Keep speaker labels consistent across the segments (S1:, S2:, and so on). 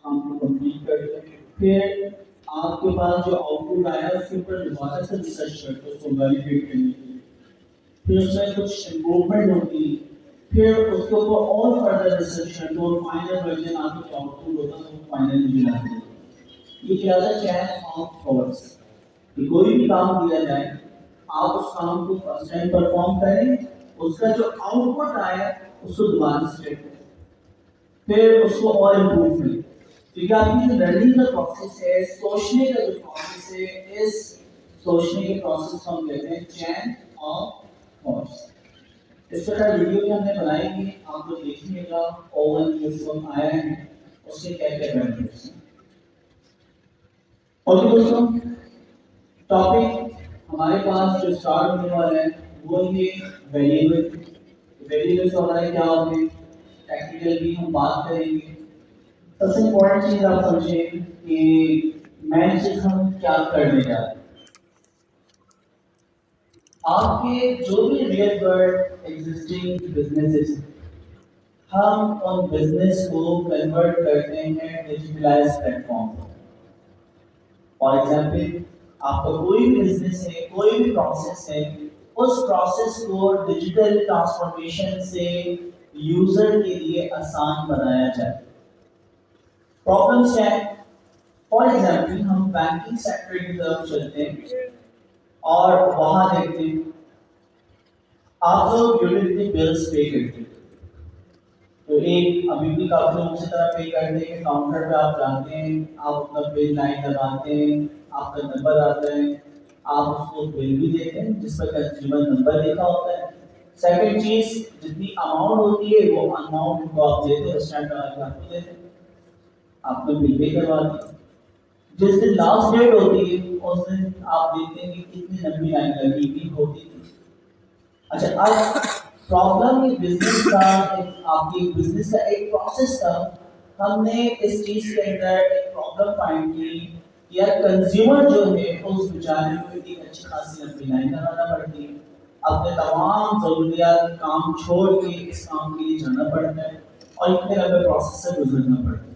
S1: काम को कंप्लीट करते हैं। फिर आपके पास जो आउटपुट आया उसके ऊपर दोबारा से रिसर्च करते हो उसको वैलिडेट करने के लिए। फिर उसमें कुछ इम्प्रूवमेंट होती है, फिर उसके ऊपर और फर्दर रिसर्च करते हो और फाइनल वर्जन आपको जो आउटपुट होता है वो फाइनली मिलाते हो। ये क्या होता है, चैन ऑफ थॉट्स। कोई भी काम दिया जाए, आप उस काम को फर्स्ट टाइम परफॉर्म करें, उसका जो आउटपुट आया उसको दोबारा से चेक करें, फिर उसको और इम्प्रूव करें। क्योंकि आपकी जो लर्निंग का प्रोसेस है, सोचने का जो प्रोसेस है, इस सोचने के प्रोसेस को हम कहते हैं चैन ऑफ थॉट्स। इस प्रकार वीडियो भी हमने बनाई है, आप लोग देखिएगा ओवन जिसको आया है उसके क्या क्या बेनिफिट्स हैं। और दोस्तों, टॉपिक हमारे पास जो स्टार्ट होने वाला है वो ये वेरिएबल। वेरिएबल्स हमारे क्या होते हैं, टेक्निकल भी हम बात करेंगे। सबसे इम्पोर्टेंट चीज आप समझें कि मेन चीज हम क्या करने जा रहे हैं। आपके जो भी रियल वर्ल्ड एग्जिस्टिंग बिजनेसेस, हम उन बिजनेस को कन्वर्ट करते हैं डिजिटलाइज प्लेटफॉर्म पर। फॉर एग्जाम्पल, आपका कोई भी बिजनेस है, कोई भी प्रोसेस है, उस प्रोसेस को डिजिटल ट्रांसफॉर्मेशन से यूजर के लिए आसान बनाया जाए। प्रॉब्लम्स क्या है? फॉर एग्जाम्पल, हम बैंकिंग सेक्टर की तरफ चलते हैं और वहां देखते हैं आप लोग यूटिलिटी बिल्स पे करते हैं। तो एक अभी भी काफी लोग उसी तरह पे करते हैं, काउंटर पे आप जाते हैं, आप अपना बिल लाइन लगाते हैं, आपका नंबर आता है, आप उसको बिल भी देते हैं जिस पर कंज्यूमर नंबर लिखा होता है। सेकंड चीज, जितनी अमाउंट होती है वो अमाउंट को आप देते हैं, उस टाइम पे आपको देते हैं, आपको बिल पे करवाते हैं। जिस दिन लास्ट डेट होती है उस दिन आप देखते हैं कि कितनी लंबी लाइन लगी हुई होती थी। अच्छा, अब प्रॉब्लम ये बिजनेस का आपकी बिजनेस का एक प्रोसेस था। हमने इस चीज के अंदर एक प्रॉब्लम फाइंड की कि यार कंज्यूमर जो है उस बेचारे को एक अच्छी खासी लंबी लाइन लगाना पड़ती है, अपने तमाम जरूरियात काम छोड़ के इस काम के लिए जाना पड़ता है और इतने लंबे प्रोसेस से गुजरना पड़ता है।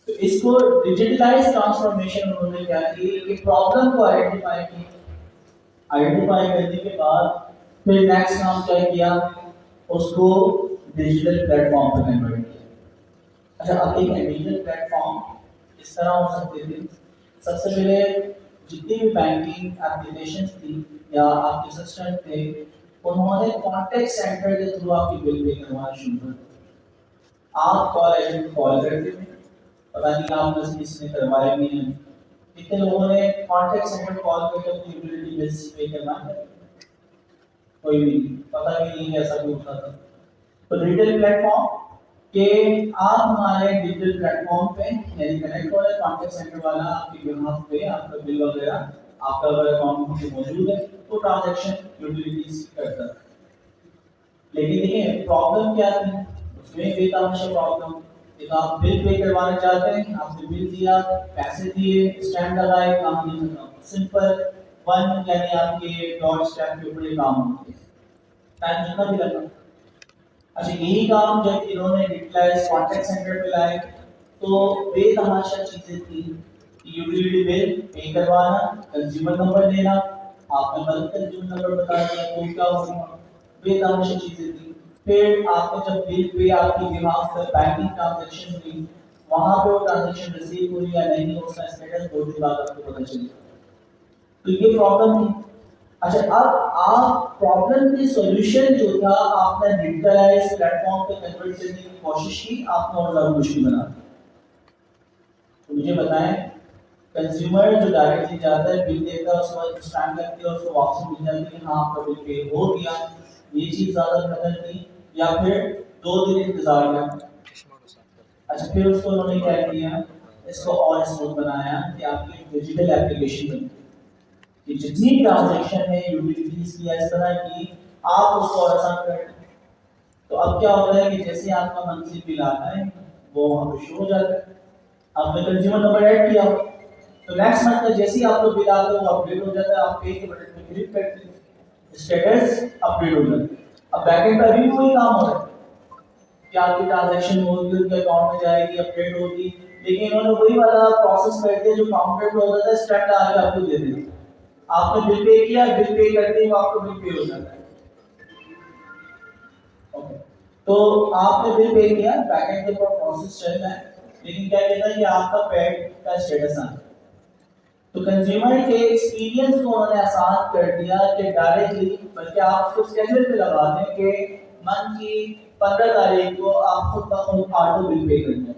S1: तो इसको डिजिटलाइज ट्रांसफॉर्मेशन उन्होंने क्या की कि प्रॉब्लम को आइडेंटिफाई की, आइडेंटिफाई करने के बाद फिर नेक्स्ट काम क्या किया, उसको डिजिटल प्लेटफॉर्म पे कन्वर्ट किया। अच्छा, अब एक डिजिटल प्लेटफॉर्म इस तरह हो सकते थे, सबसे पहले जितनी भी बैंकिंग एप्लीकेशन थी या आपके सिस्टम थे, उन्होंने कॉन्टेक्ट सेंटर के थ्रू आपकी बिल पे करवाना शुरू कर दिया। आप कॉल एजेंट को कॉल करते थे, पता नहीं आप में से किसी ने करवाया भी नहीं, कितने लोगों ने कॉन्टेक्ट सेंटर कॉल करके अपनी यूटिलिटी बिल्स पे करवाया, कोई भी पता भी नहीं ऐसा भी होता था। तो डिजिटल प्लेटफॉर्म के आप हमारे डिजिटल प्लेटफॉर्म पे यानी कनेक्ट हो रहे, कॉन्टेक्ट सेंटर वाला आपके बिहाफ पे आपका बिल वगैरह आपका अगर अकाउंट में मौजूद है तो ट्रांजैक्शन यूटिलिटीज करता है। लेकिन देखिए प्रॉब्लम क्या थी उसमें, बेतहाशा प्रॉब्लम। एक आप बिल पे करवाना चाहते हैं, आपने बिल दिया, पैसे दिए, स्टैम्प लगाए, काम नहीं खत्म, सिंपल वन यानी आपके डॉट स्टैम्प के ऊपर काम होते हैं, टाइम जितना भी लगा। अच्छा, यही काम जब इन्होंने डिजिटलाइज कॉन्टैक्ट सेंटर पे लाए तो बेतहाशा चीजें थी। यूटिलिटी बिल पे करवाना, कंज्यूमर नंबर देना, आपने गलत कंज्यूमर नंबर बता दिया तो क्या होगा, बेतहाशा चीजें थी। फिर आपने जब बिल पे आपकी बिहाफ पर बैंकिंग ट्रांजैक्शन हुई, वहां पे वो ट्रांजैक्शन रिसीव हुई या नहीं उसका स्टेटस 2 दिन बाद आपको पता चलेगा। तो ये प्रॉब्लम है। अच्छा, अब आप प्रॉब्लम की सॉल्यूशन जो था आपने डिजिटलाइज प्लेटफॉर्म पे कन्वर्ट करने की कोशिश की, आपने और ज्यादा मुश्किल बना दिया। तो मुझे बताएं, कंज्यूमर जो डायरेक्टली जाता है बिल देता है, उसके बाद स्टैम्प लगती है, उसको वापस मिल जाती है हाँ आपका बिल पे हो गया, ये चीज ज्यादा बेहतर थी या फिर 2 दिन इंतजार करना। अच्छा, फिर उसको उन्होंने क्या किया, इसको और स्मूथ बनाया कि आपकी डिजिटल एप्लीकेशन बनी कि जितनी ट्रांजैक्शन है यूटिलिटीज की इस तरह की आप उसको और आसान कर। तो अब क्या होता है कि जैसे आपका मंथली बिल आता है वो वहां पे शो हो जाता है, आपने कंज्यूमर नंबर ऐड किया, तो नेक्स्ट मंथ में जैसे ही आपको बिल आता है वो अपडेट हो जाता है, आप पे के बटन पे क्लिक करते हैं, स्टेटस अपडेट हो जाता है। अब बैकएंड पे भी वही काम हो रहा है, कि आपकी ट्रांजैक्शन होगी, उनके अकाउंट में जाएगी, अपडेट होगी, लेकिन इन्होंने वही वाला प्रोसेस कर दिया जो काउंटर पे होता था, स्टेप डाल के आपको दे देते। आपने बिल पे किया, बिल पे करते ही वो आपको बिल पे हो जाता है। ओके, तो आपने बिल पे किया, बैकएंड के ऊपर प्रोसेस चल रहा है, लेकिन क्या कहता है कि आपका पेड का स्टेटस आ, तो कंज्यूमर के एक्सपीरियंस को उन्होंने आसान कर दिया कि डायरेक्टली, बल्कि आप उसको स्केड्यूल पे लगा दें कि मंथ की 15 तारीख को आप खुद का खुद ऑटो बिल पे कर दें,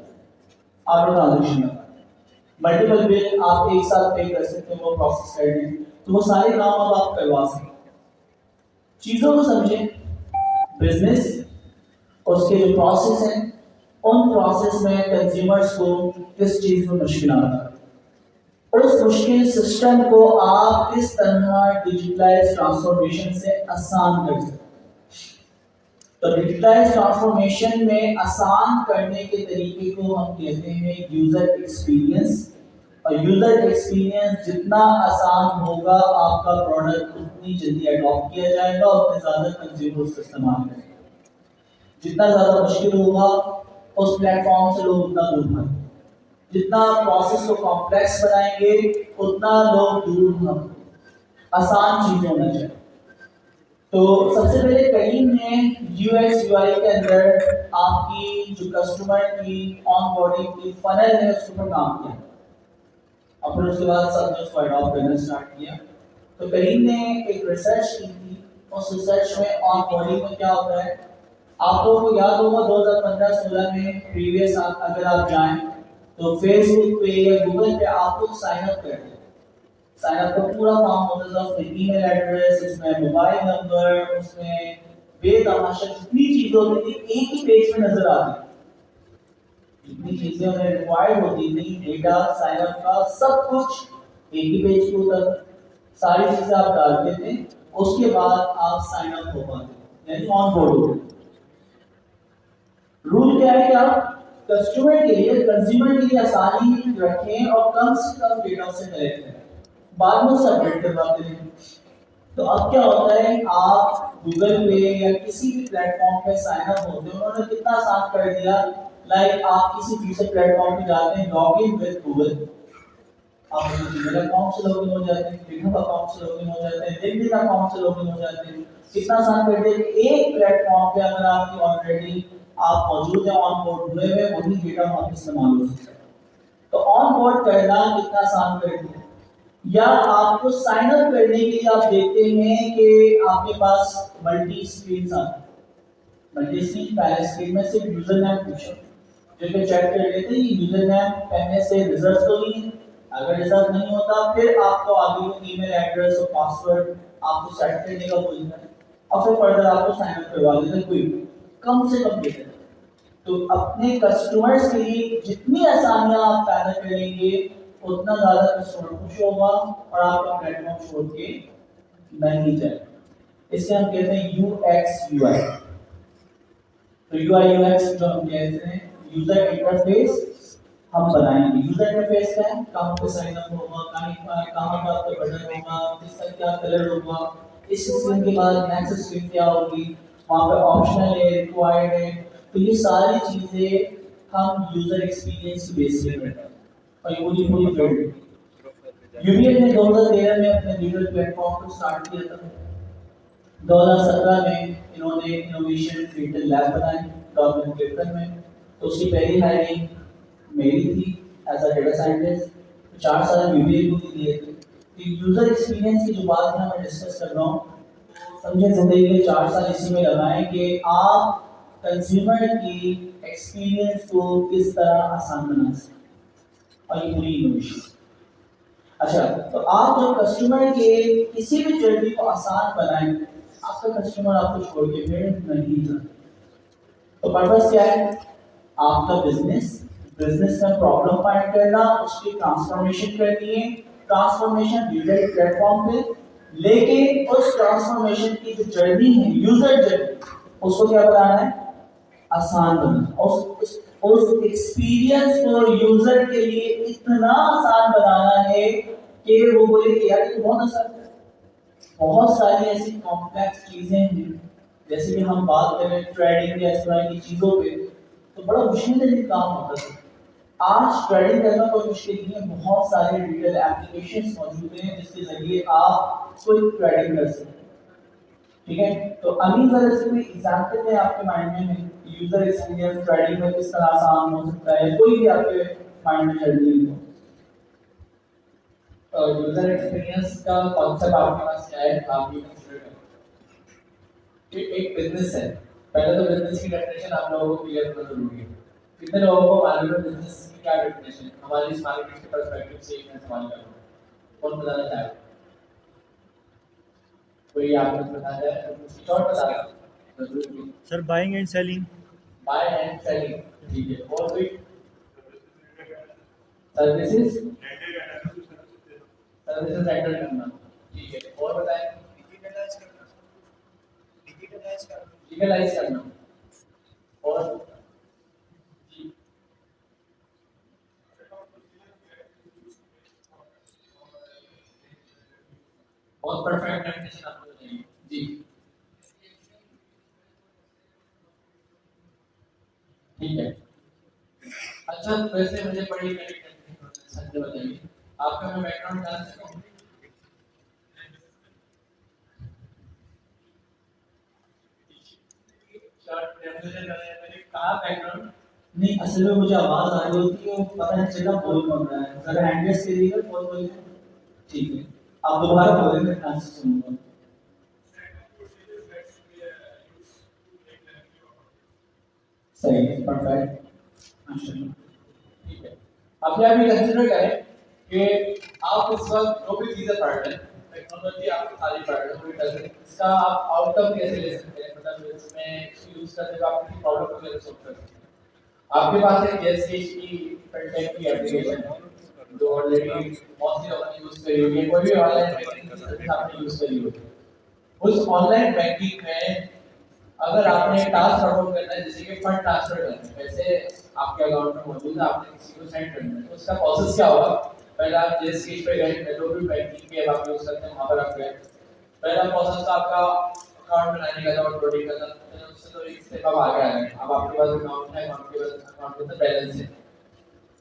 S1: ऑटो ट्रांजेक्शन लगा मल्टीपल बिल आप एक साथ पे कर सकते हैं, वो प्रोसेस कर दें, तो वो सारे काम अब आप करवा सकते हैं। चीजों को समझें, बिजनेस उसके जो प्रोसेस है, उन प्रोसेस में कंज्यूमर्स को किस चीज में मुश्किल आता है, उस मुश्किल सिस्टम को आप किस तरह डिजिटलाइज ट्रांसफॉर्मेशन से आसान कर सकते हैं। तो डिजिटलाइज ट्रांसफॉर्मेशन में आसान करने के तरीके को हम कहते हैं यूजर एक्सपीरियंस, और यूजर एक्सपीरियंस जितना आसान होगा आपका प्रोडक्ट उतनी जल्दी अडॉप्ट किया जाएगा और उतने ज्यादा कंज्यूमर उसका इस्तेमाल करेंगे। जितना ज्यादा मुश्किल होगा उस प्लेटफॉर्म से लोग उतना दूर भागेंगे, जितना प्रोसेस को कॉम्प्लेक्स बनाएंगे उतना लोग दूर भागेंगे। आसान चीज होना चाहिए। तो सबसे पहले करीम ने यूएक्स यूआई के अंदर आपकी जो कस्टमर की ऑनबोर्डिंग की फनल है उसके ऊपर काम किया, और फिर उसके बाद सबने उसको अडॉप्ट करना स्टार्ट किया। तो करीम ने एक रिसर्च की थी, उस रिसर्च में ऑनबोर्डिंग में क्या होता है, आपको याद होगा 2015-16 में प्रीवियस अगर आप जाएं तो फेसबुक पे या गूगल पे आप लोग साइन अप करते हैं, साइन अप का पूरा फॉर्म होता था, उसमें ईमेल एड्रेस, उसमें मोबाइल नंबर, उसमें बेतहाशा जितनी चीजें होती थी एक ही पेज में नजर आती थी, जितनी चीजें उन्हें रिक्वायर्ड होती थी, डेटा साइन अप का सब कुछ एक ही पेज पे होता था, सारी चीजें आप डालते थे, उसके बाद आप साइन अप हो पाते, यानी ऑन बोर्ड हो। रूल क्या है कि आप कस्टमर के लिए, कंज्यूमर के लिए आसानी रखें और कम से कम डेटा से कलेक्ट करें, बाद में सबमिट करवाते हैं। तो अब क्या होता है, आप गूगल पे या किसी भी प्लेटफॉर्म पे साइन अप होते हैं, उन्होंने कितना आसान कर दिया, लाइक आप किसी दूसरे प्लेटफॉर्म पे जाते हैं, लॉग इन विद गूगल, आप गूगल अकाउंट से लॉगिन हो जाते हैं, गिटहब अकाउंट से लॉगिन हो जाते हैं, लिंक्डइन अकाउंट से लॉगिन हो जाते हैं। कितना आसान कर दिया कि एक प्लेटफॉर्म पे अगर आपकी ऑलरेडी आप मौजूद है, ऑन बोर्ड हुए हैं, वही डेटा वहां इस्तेमाल हो सकता है। तो ऑन बोर्ड करना कितना आसान कर दिया। या आपको साइन अप करने के लिए आप देखते हैं कि आपके पास मल्टी स्क्रीन आती है, मल्टी स्क्रीन पहले स्क्रीन में सिर्फ यूजर नेम पूछो, जो कि चेक कर लेते हैं यूजर नेम पहले से रिजर्व तो नहीं है, अगर रिजर्व नहीं होता फिर आपको आगे को ईमेल एड्रेस और पासवर्ड आपको सेट करने का बोलता है, और फिर फर्दर आपको साइन अप करवा देते हैं, कोई कम से कम डेटा। तो अपने कस्टमर्स के लिए जितनी आसानियां आप पैदा करेंगे उतना ज्यादा कस्टमर खुश होगा और आपका प्लेटफॉर्म छोड़ के नहीं जाएगा। इसे हम कहते हैं यूएक्स यूआई। तो यूआई यूएक्स जो हम कहते हैं यूजर इंटरफेस हम बनाएंगे। यूजर इंटरफेस क्या है, कहां पे साइन अप होगा, कहां पे आपका बटन होगा, किसका क्या कलर होगा, इस स्क्रीन के बाद नेक्स्ट स्क्रीन क्या होगी, वहां पे ऑप्शनल है, रिक्वायर्ड है। तो ये सारी चीजें हम यूजर एक्सपीरियंस की बेस पे करते हैं, और ये पूरी फील्ड यूबीएल ने 2013 में अपने डिजिटल प्लेटफॉर्म को स्टार्ट किया था। 2017 में इन्होंने इनोवेशन डिजिटल लैब बनाई गवर्नमेंट क्लिफ्टन में, तो उसकी पहली हायरिंग मेरी थी एज अ डेटा साइंटिस्ट। तो 4 साल यूबीएल को भी दिए थे। तो यूजर एक्सपीरियंस की जो बात मैं डिस्कस कर रहा हूँ, तो समझे जिंदगी के 4 साल इसी में लगाएं कि आप कंज्यूमर की एक्सपीरियंस को किस तरह आसान बना सकते, और ये पूरी इनोवेशन। अच्छा, तो आप जब कस्टमर के किसी भी जर्नी को आसान बनाएं, आपका कस्टमर आपको छोड़ के फिर नहीं जाता। तो पर्पस क्या है, आपका बिजनेस, बिजनेस में प्रॉब्लम फाइंड करना, उसकी ट्रांसफॉर्मेशन करनी है, ट्रांसफॉर्मेशन डिजिटल प्लेटफॉर्म पे लेके उस ट्रांसफॉर्मेशन की जो जर्नी है, यूजर जर्नी, उसको क्या बनाना है, आसान बनाना। उस एक्सपीरियंस को यूजर के लिए इतना आसान बनाना है कि वो बोले कि यार ये बहुत आसान है। बहुत सारी ऐसी कॉम्प्लेक्स चीजें हैं जैसे कि हम बात करें ट्रेडिंग या इस तरह की चीज़ों पे, तो बड़ा मुश्किल से काम होता है। आज ट्रेडिंग करना कोई मुश्किल नहीं है, बहुत सारे डिजिटल एप्लीकेशंस मौजूद हैं जिसके जरिए आप कोई ट्रेडिंग कर सकते हैं। ठीक है, तो अमीन जरा इसके कोई एग्जांपल है आपके माइंड में, यूजर एक्सपीरियंस ट्रेडिंग में किस तरह आसान हो सकता है, कोई भी आपके माइंड में चल रही हो।
S2: यूजर एक्सपीरियंस का कॉन्सेप्ट आपके पास क्या है, आप ये कंसीडर करें कि एक बिजनेस है। पहले तो बिजनेस की डेफिनेशन आप लोगों को क्लियर करना जरूरी है। कितने लोगों को मालूम है बिजनेस की क्या डेफिनेशन है? हमारी इस मार्केट के पर्सपेक्टिव से एक मैं सवाल कर रहा हूँ, कौन बताना चाहे? कोई आपको बताना चाहे तो कुछ और बता रहा है।
S3: Sir buying and selling.
S2: Buy and selling, ठीक है। और कोई? सर्विसेज, सर्विसेज रेंडर करना, ठीक है। और बताएं? लीगलाइज करना। और जी, बहुत परफेक्ट डेफिनेशन आपने बताई जी। ठीक है। अच्छा, वैसे मुझे बड़ी संजय बताइए, आपका मैं बैकग्राउंड जान सकता हूँ? शॉर्ट डेफिनेशन मैंने कहा बैकग्राउंड।
S1: नहीं, असल में मुझे आवाज आ रही होती है, पता नहीं चला बोल कौन रहा है, जरा हैंडलेस करिएगा कौन बोल रहा है। ठीक है, आप दोबारा बोलें, मैं ध्यान से सुनूंगा। सही है, परफेक्ट, माशाल्लाह।
S2: ठीक है। अभी आप ये कंसिडर करें कि आप इस वक्त जो भी चीजें पढ़ रहे हैं, टेक्नोलॉजी आपकी सारी पढ़ रहे हैं, कोई डर नहीं, इसका आप आउटकम कैसे ले सकते हैं, मतलब इसमें यूज करने का आप किसी प्रॉब्लम को कैसे सोल्व कर सकते हैं। आपके पास एक जैसे की फिनटेक की एप्लीकेशन है जो ऑलरेडी मोस्टली लोगों ने यूज करी होगी, कोई भी ऑनलाइन बैंकिंग सर्विस आपने यूज करी होगी। उस ऑनलाइन बैंकिंग में अगर आपने टास्क परफॉर्म करना है, जैसे कि फंड ट्रांसफर करना है, पैसे आपके अकाउंट में मौजूद है, आपने किसी को सेंड करना है, तो उसका प्रोसेस क्या होगा? पहले आप जिस चीज पे गए, जो भी बैंकिंग के आप यूज करते हैं वहां पर आप गए, पहला प्रोसेस तो आपका अकाउंट बनाने का था, ऑनबोर्डिंग का था, तो उससे तो एक स्टेप अब आगे आ गए। अब आपके पास अकाउंट है, अकाउंट के पास अकाउंट में बैलेंस है।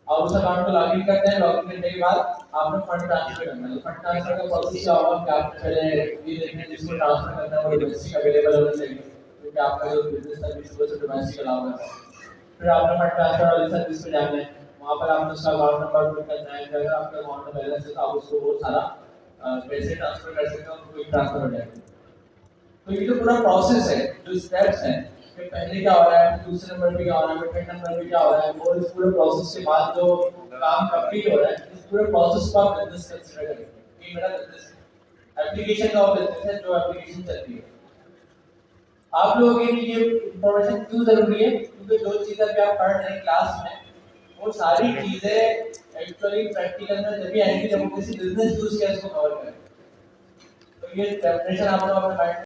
S2: अब उस अकाउंट को लॉगिन करते हैं, लॉगिन करने के बाद आपने फंड ट्रांसफर करना है। फंड ट्रांसफर का प्रोसेस क्या होगा कि आपने पहले ये देखना है जिसको ट्रांसफर करना है वो डोमेस्टिक अवेलेबल होना चाहिए, क्योंकि आपका जो बिजनेस सर्विस है वो तो डोमेस्टिक अलाउ है। फिर आपने फंड ट्रांसफर वाली सर्विस पे जाना है, वहां पर आपने उसका अकाउंट नंबर पुट करना है, अगर आपके अकाउंट में बैलेंस है तो आप उसको वो सारा पैसे ट्रांसफर कर सकते हो, क्विक ट्रांसफर हो जाएगा। तो ये जो पूरा प्रोसेस है, जो स्टेप्स हैं कि पहले क्या हो रहा है, दूसरे नंबर पे क्या हो रहा है, थर्ड नंबर पे क्या हो रहा है, और इस पूरे प्रोसेस के बाद जो काम कंप्लीट हो रहा है, इस पूरे प्रोसेस को आप बिजनेस कंसीडर करेंगे कि मेरा बिजनेस एप्लीकेशन का बिजनेस है, जो एप्लीकेशन चलती है। आप लोगों के लिए ये इंफॉर्मेशन क्यों जरूरी है? क्योंकि जो चीजें अभी आप पढ़ रहे हैं क्लास में, वो सारी चीजें एक्चुअली प्रैक्टिकल में जब भी आएंगी जब वो किसी बिजनेस यूज केस को कवर करें। तो ये डेफिनेशन आप लोग अपने माइंड